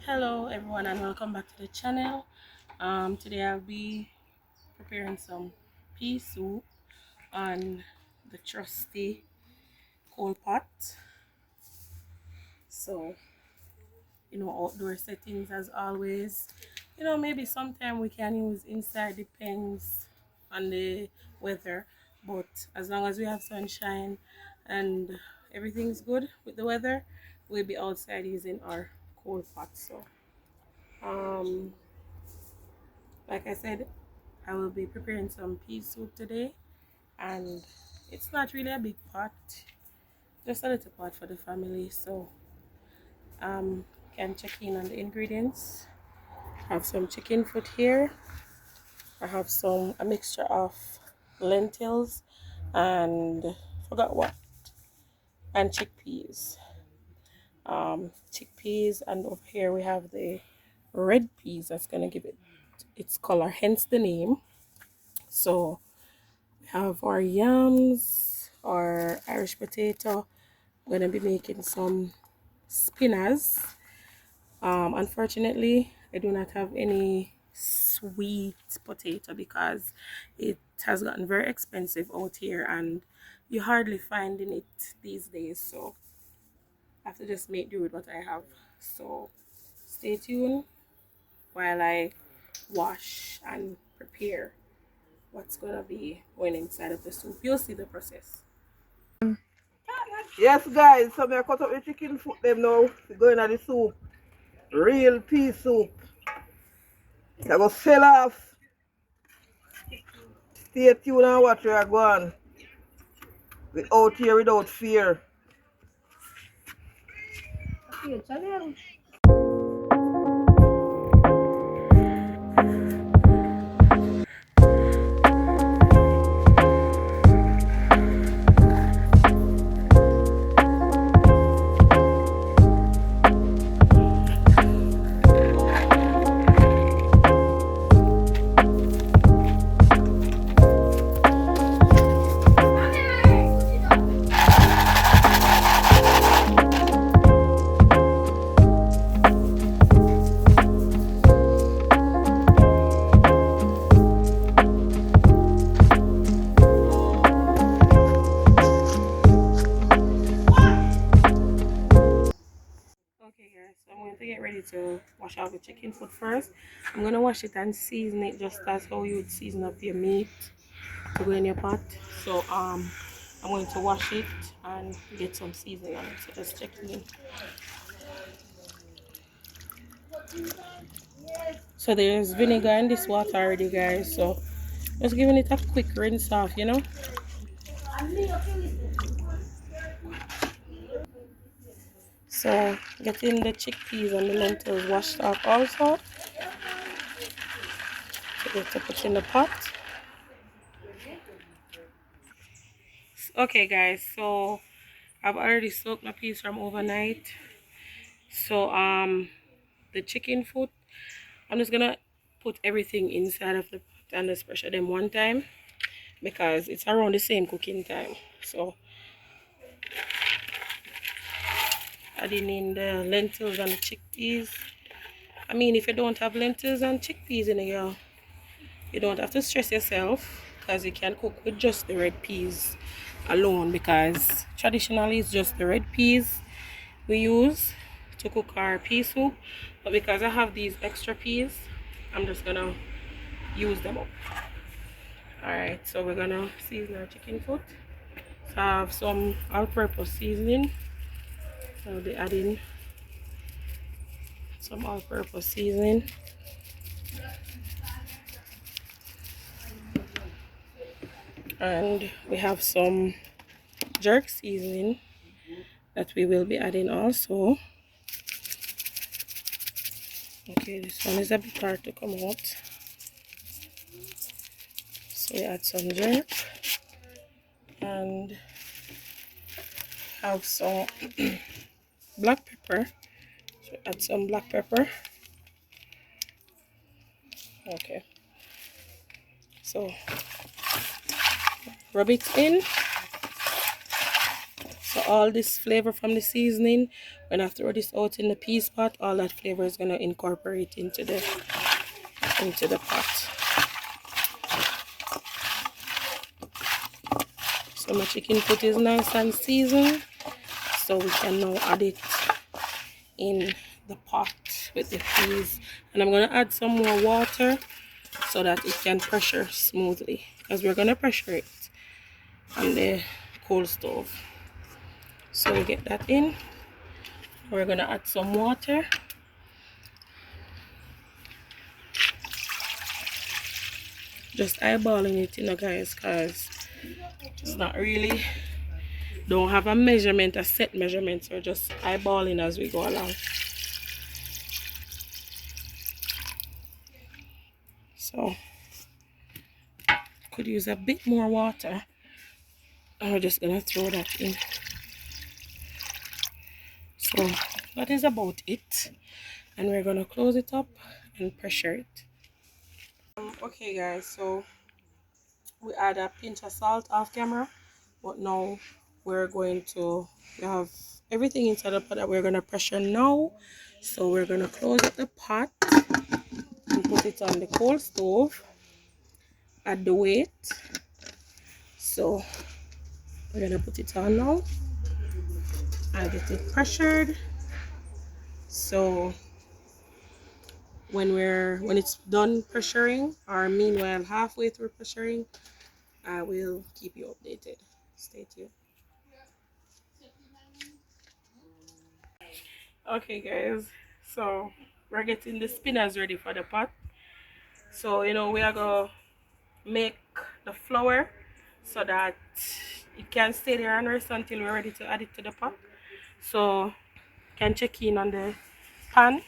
Hello everyone and welcome back to the channel. Today I'll be preparing some pea soup on the trusty coal pot. So, outdoor settings as always. Maybe sometime we can use inside, depends on the weather. But as long as we have sunshine and everything's good with the weather, we'll be outside using our coal pot. So um like I said, I will be preparing some pea soup today, and it's not really a big pot, just a little pot for the family. So can check in on the ingredients. I have some chicken foot here. I have a mixture of lentils and forgot what, and chickpeas. Chickpeas, and over here we have the red peas that's gonna give it its color, hence the name. So we have our yams, our Irish potato. I'm gonna be making some spinners. Unfortunately, I do not have any sweet potato because it has gotten very expensive out here and you hardly finding it these days. So I have to just make do with what I have. So stay tuned while I wash and prepare what's gonna be going inside of the soup. You'll see the process. Yes, guys, so I cut up the chicken foot them now. We going at the soup. Real pea soup. I go sell off. Stay tuned and watch where I go on. We out here without fear. Okay guys, so I'm going to get ready to wash out the chicken foot first. I'm going to wash it and season it just as how you would season up your meat to go in your pot. So I'm going to wash it and get some seasoning on it. So just check it in. So there's vinegar in this water already guys, so just giving it a quick rinse off. So getting the chickpeas and the lentils washed off also. So get to put in the pot. Okay guys, so I've already soaked my peas from overnight. So the chicken foot, I'm just gonna put everything inside of the pot and just pressure them one time because it's around the same cooking time. So adding in the lentils and the chickpeas. I mean, if you don't have lentils and chickpeas in it, you don't have to stress yourself because you can cook with just the red peas alone, because traditionally it's just the red peas we use to cook our pea soup. But because I have these extra peas, I'm just gonna use them up. Alright, so we're gonna season our chicken foot. So I have some all-purpose seasoning. So I'll be adding some all-purpose seasoning. And we have some jerk seasoning that we will be adding also. Okay, this one is a bit hard to come out. So we add some jerk and have some black pepper. So add some black pepper. Okay. So rub it in. So So all this flavor from the seasoning, when I throw this out in the peas pot, all that flavor is gonna incorporate into the pot. So my chicken foot is nice and seasoned, so we can now add it in the pot with the peas. And I'm gonna add some more water so that it can pressure smoothly, because we're gonna pressure it on the coal stove. So we get that in. We're gonna add some water. Just eyeballing it, you know, guys, because it's not really, don't have a measurement, a set measurement, so we're just eyeballing as we go along. So could use a bit more water, and we're just gonna throw that in. So that is about it, and we're gonna close it up and pressure it. Okay guys, so we add a pinch of salt off camera, but now we have everything inside the pot that we're gonna pressure now. So we're gonna close up the pot and put it on the coal stove, add the weight. So we're gonna put it on now and get it pressured. So when it's done pressuring, or meanwhile halfway through pressuring, I will keep you updated. Stay tuned. Okay guys, so we're getting the spinners ready for the pot. So you know, we are gonna make the flour so that it can stay there and rest until we're ready to add it to the pot. So can check in on the pan.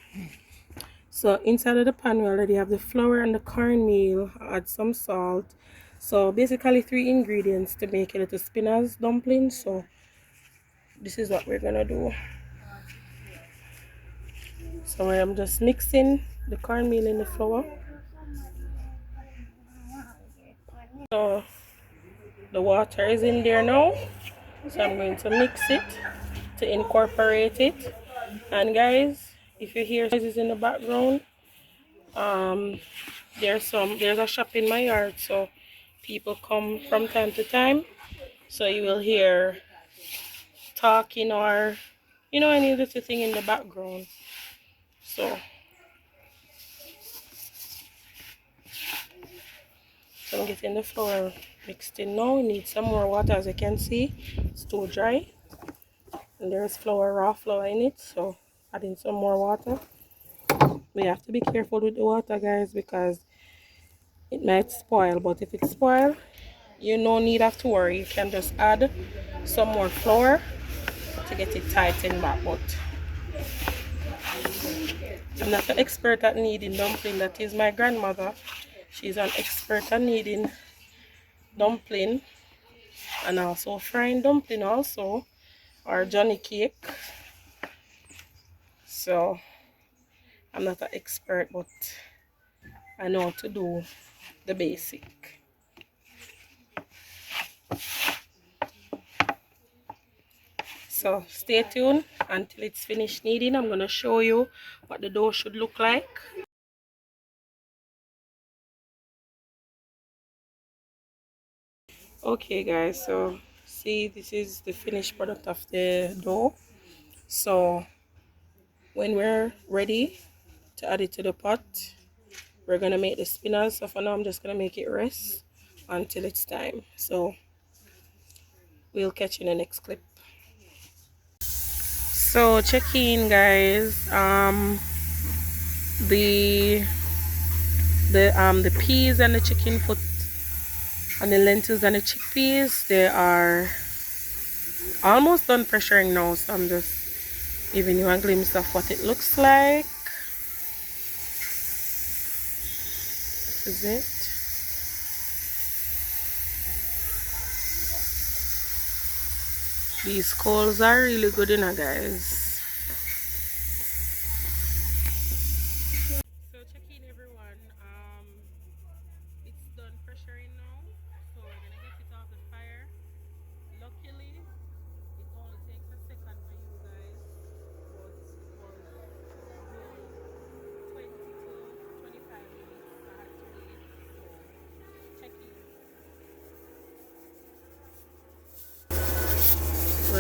So inside of the pan we already have the flour and the cornmeal. Add some salt. So basically 3 ingredients to make it into spinners dumpling. So this is what we're gonna do. So I'm just mixing the cornmeal in the flour. So the water is in there now, so I'm going to mix it to incorporate it. And guys, if you hear noises in the background, there's a shop in my yard, so people come from time to time, so you will hear talking or you know, any little thing in the background. So I'm getting the flour mixed in now. We need some more water. As you can see, it's too dry, and there's flour, raw flour in it, so adding some more water. We have to be careful with the water, guys, because it might spoil. But if it spoil, you no need have to worry. You can just add some more flour to get it tightened back. But I'm not an expert at kneading dumpling. That is my grandmother. She's an expert at kneading dumpling and also frying dumpling also, or Johnny cake. So I'm not an expert, but I know how to do the basic. So stay tuned until it's finished kneading. I'm going to show you what the dough should look like. Okay guys, so see, this is the finished product of the dough. So when we're ready to add it to the pot, we're going to make the spinners. So for now I'm just going to make it rest until it's time. So we'll catch you in the next clip. So check in guys, the peas and the chicken foot and the lentils and the chickpeas, they are almost done pressuring now, so I'm just giving you a glimpse of what it looks like. This is it. These coals are really good, you know, guys. So check in everyone, it's done pressuring now, so we're gonna get it off the fire. Luckily it only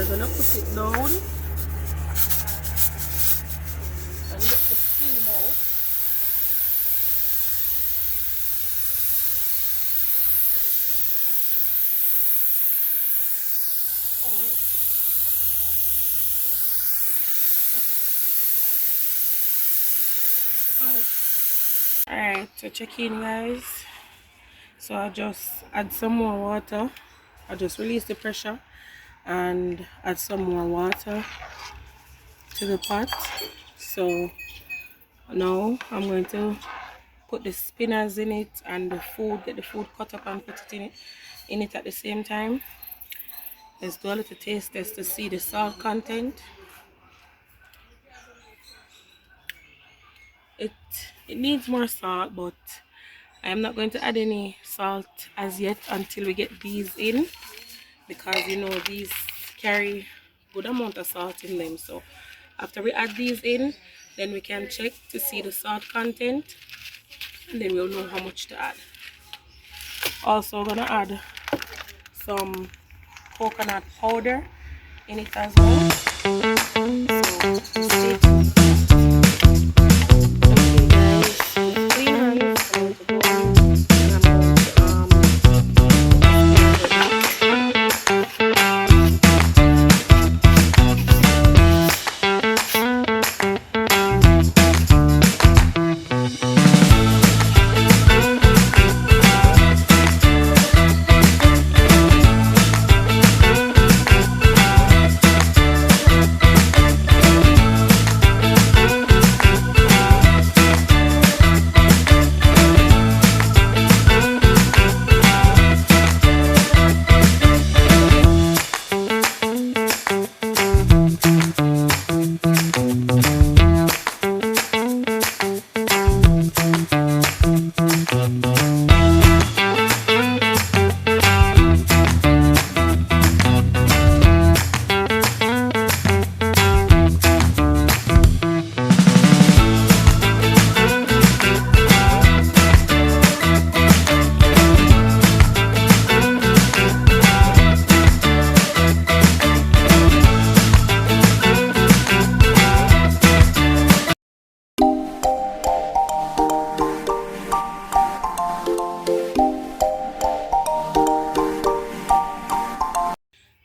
gonna put it down and get the steam out. Alright, so check in, guys. So I just add some more water. I just release the pressure and add some more water to the pot. So now I'm going to put the spinners in it and the food, get the food cut up and put it in it at the same time. Let's do a little taste test to see the salt content. It needs more salt, but I am not going to add any salt as yet until we get these in, because you know these carry good amount of salt in them. So after we add these in, then we can check to see the salt content, and then we'll know how much to add. Also gonna add some coconut powder in it as well. So stay tuned. Okay guys, with clean hands, I'm going to go in and I'm going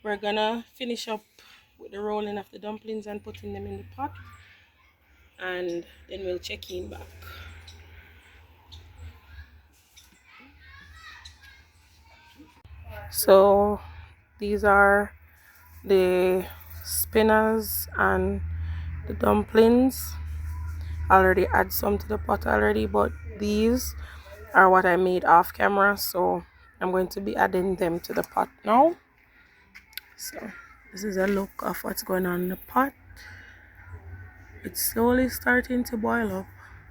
We're gonna finish up with the rolling of the dumplings and putting them in the pot, and then we'll check in back. So these are the spinners and the dumplings. I already add some to the pot already, but these are what I made off camera, so I'm going to be adding them to the pot now. So this is a look of what's going on in the pot. It's slowly starting to boil up,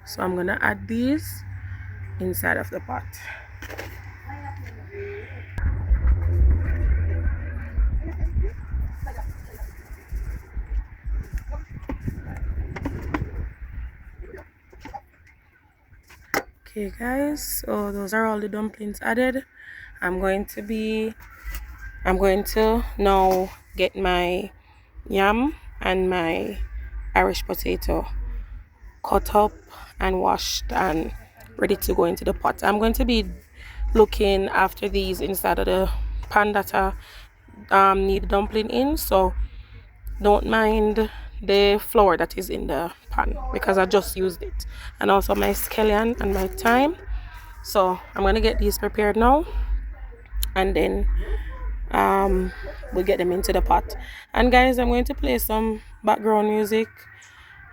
so I'm gonna add these inside of the pot. Okay guys, so those are all the dumplings added. I'm going to now get my yam and my Irish potato cut up and washed and ready to go into the pot. I'm going to be looking after these inside of the pan that I need dumpling in, so don't mind the flour that is in the pan because I just used it, and also my scallion and my thyme. So I'm gonna get these prepared now, and then we'll get them into the pot. And guys, I'm going to play some background music.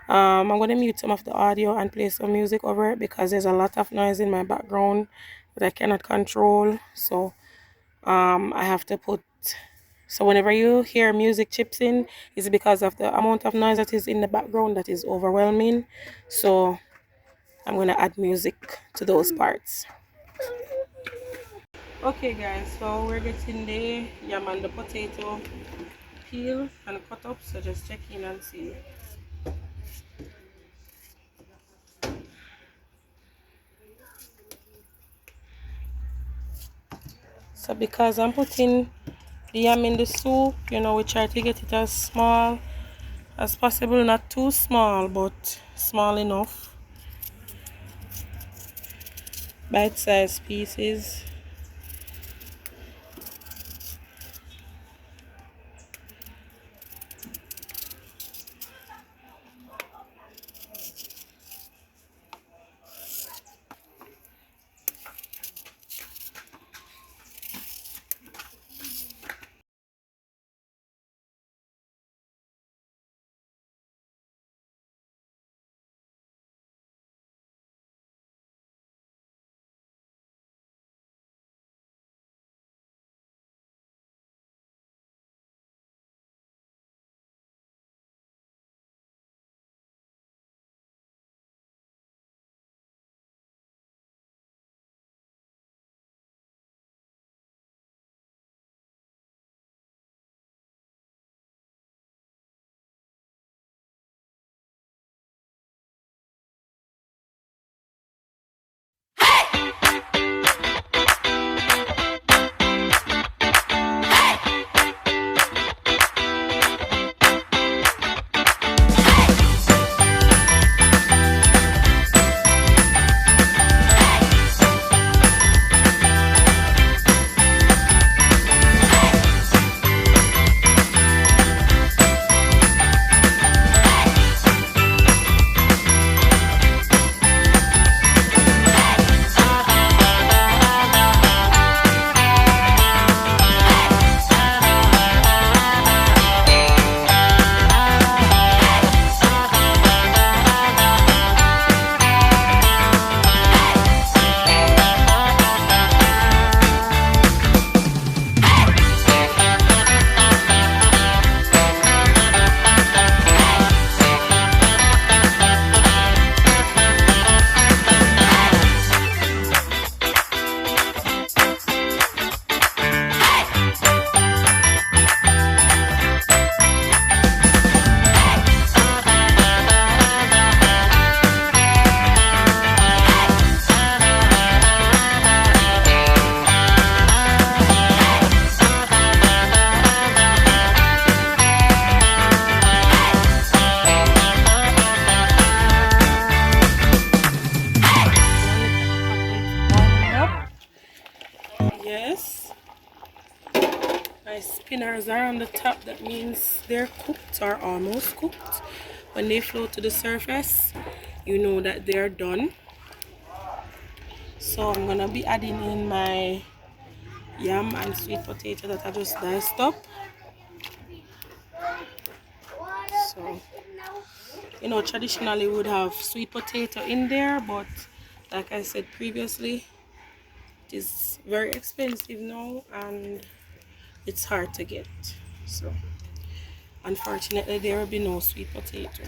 I'm going to mute some of the audio and play some music over it because there's a lot of noise in my background that I cannot control. So I have to put, so whenever you hear music chips in, it's because of the amount of noise that is in the background that is overwhelming. So I'm going to add music to those parts. Okay guys, so we're getting the yam and the potato peel and cut up, so just check in and see. So because I'm putting the yam in the soup. You know, we try to get it as small as possible, not too small, but small enough. Bite-sized pieces. Yes, my spinners are on the top. That means they're cooked or almost cooked. When they float to the surface, you know that they're done. So I'm gonna be adding in my yam and sweet potato that I just diced up. So, you know, traditionally we would have sweet potato in there, but like I said previously, it is very expensive now and it's hard to get. So unfortunately there will be no sweet potato.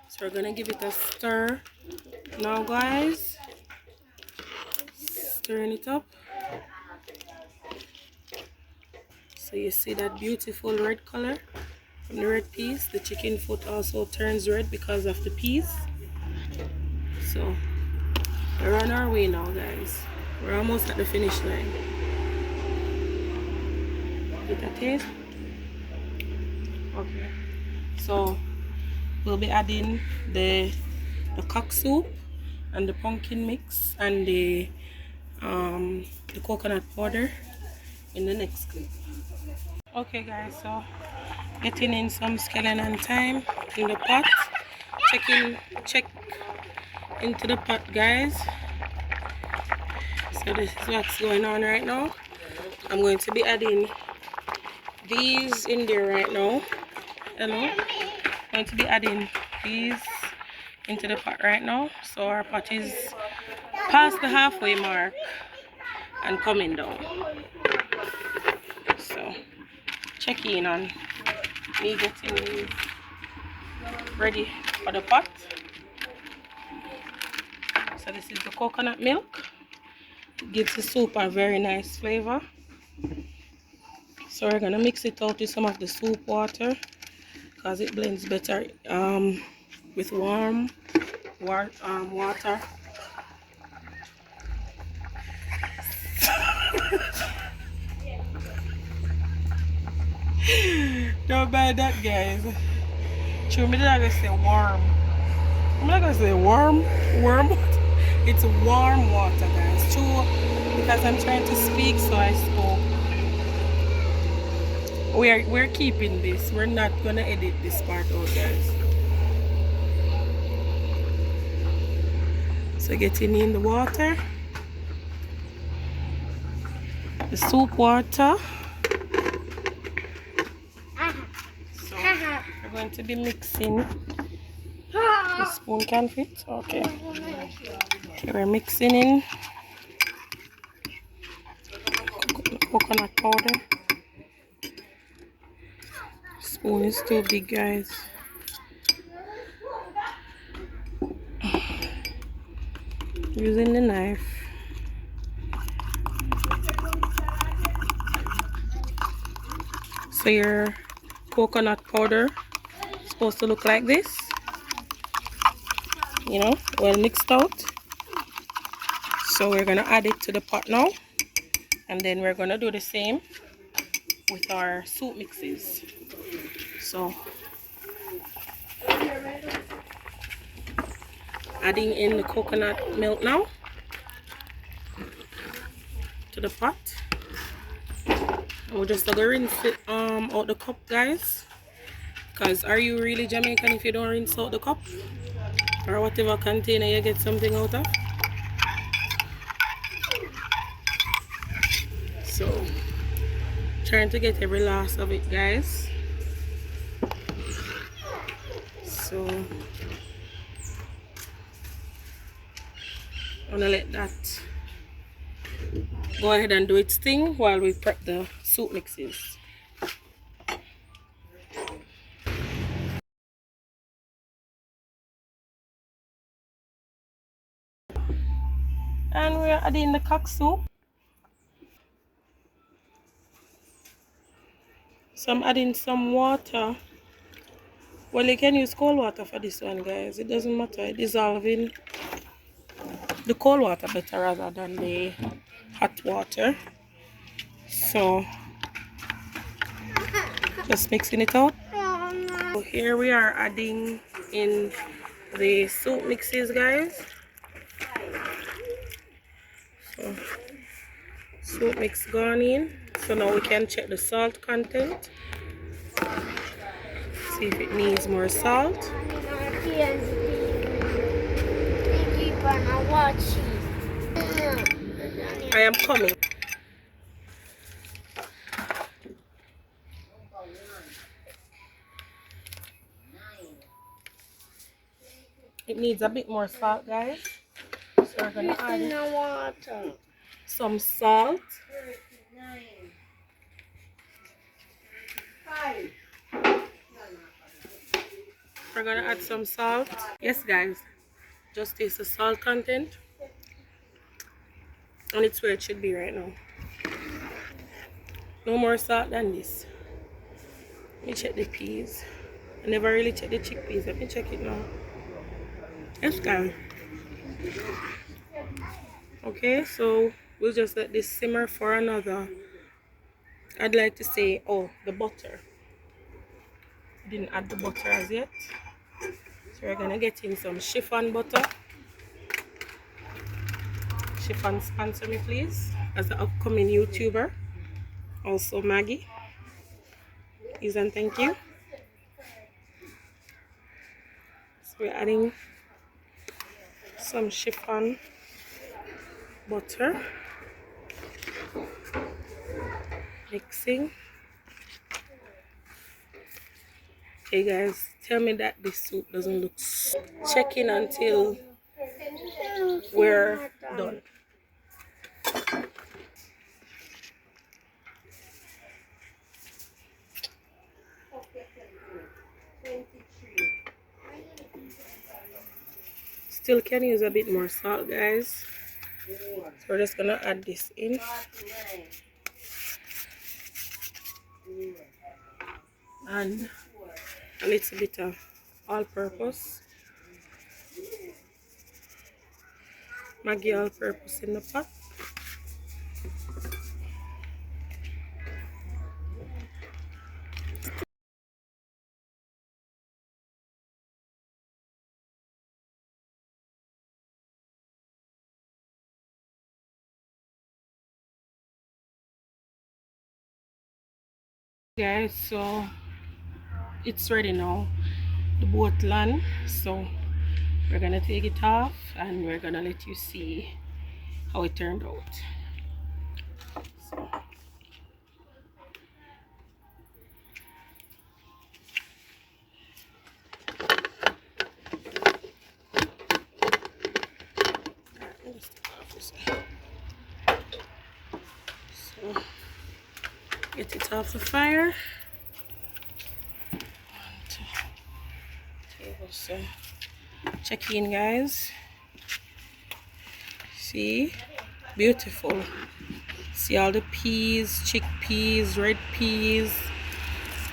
So we're gonna give it a stir now, guys. Stirring it up. So you see that beautiful red color from the red peas. The chicken foot also turns red because of the peas. So we're on our way now, guys. We're almost at the finish line. Get a taste. Okay. So we'll be adding the cock soup and the pumpkin mix and the coconut powder in the next clip. Okay, guys, so getting in some scallion and thyme in the pot. Check into the pot, guys. So this is what's going on right now. I'm going to be adding these in there right now. Hello. I'm going to be adding these into the pot right now. So our pot is past the halfway mark and coming down. So check in on me getting these ready for the pot. So this is the coconut milk. It gives the soup a very nice flavor. So we're gonna mix it out with some of the soup water because it blends better with warm water. Don't buy that, guys. True, me not gonna say warm. I'm not gonna say warm. It's warm water, guys. True, because I'm trying to speak, so I spoke. We're keeping this. We're not gonna edit this part out, guys. So getting in the water, the soup water. So we're going to be mixing. The spoon can fit. Okay. We're mixing in coconut powder. Spoon is too big, guys. Using the knife. So your coconut powder is supposed to look like this, you know, well mixed out. So we're gonna add it to the pot now, and then we're gonna do the same with our soup mixes. So adding in the coconut milk now to the pot. And we're just gonna rinse it out the cup, guys. Because are you really Jamaican if you don't rinse out the cup? Or whatever container you get something out of? So trying to get every last of it, guys. So I'm gonna let that go ahead and do its thing while we prep the soup mixes. And we're adding the cock soup. So I'm adding some water. Well, you can use cold water for this one, guys. It doesn't matter. Dissolving the cold water better rather than the hot water. So just mixing it out. So here we are adding in the soup mixes, guys. So soup mix gone in. So now we can check the salt content. See if it needs more salt. I am coming. It needs a bit more salt, guys. So we're gonna add some salt. We're gonna add some salt. Yes, guys. Just taste the salt content. And it's where it should be right now. No more salt than this. Let me check the peas. I never really checked the chickpeas. Let me check it now. Yes, guys. Okay, so we'll just let this simmer for another, I'd like to say, oh, the butter. Didn't add the butter as yet. So we're gonna get in some chiffon butter. Chiffon, sponsor me please, as the upcoming YouTuber. Also Maggie. Please and thank you. So we're adding some chiffon butter. Mixing. Okay guys, tell me that this soup doesn't look checking until we're done. still can use a bit more salt, guys. So we're just gonna add this in. And a little bit of all-purpose. Maggi all-purpose in the pot. Guys, so it's ready now, the boat land. So we're gonna take it off and we're gonna let you see how it turned out. So let's take off this side. So get it off the fire. 1, 2 tables. Check in, guys. See, beautiful. See all the peas, chickpeas, red peas.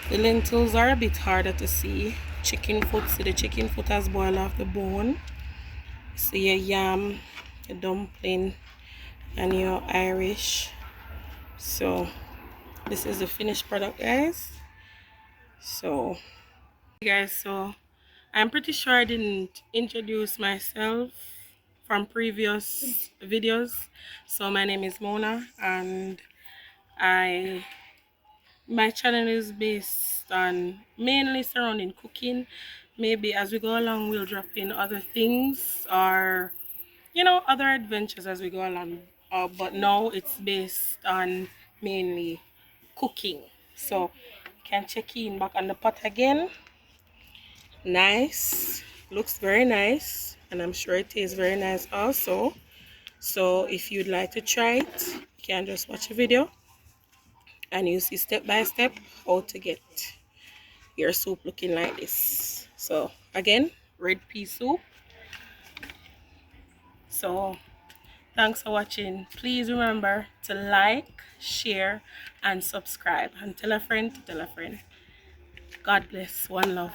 The lentils are a bit harder to see. Chicken foot, see the chicken foot has boiled off the bone. See your yam, your dumpling, and your Irish. So this is the finished product, guys. So I'm pretty sure I didn't introduce myself from previous videos. So my name is Mona, and my channel is based on mainly surrounding cooking. Maybe as we go along we'll drop in other things, or other adventures as we go along, but now it's based on mainly cooking. So you can check in back on the pot again. Nice, looks very nice, and I'm sure it tastes very nice also. So if you'd like to try it, you can just watch a video and you see step by step how to get your soup looking like this. So again, red pea soup. So thanks for watching. Please remember to like, share, and subscribe, and tell a friend to tell a friend. God bless. One love.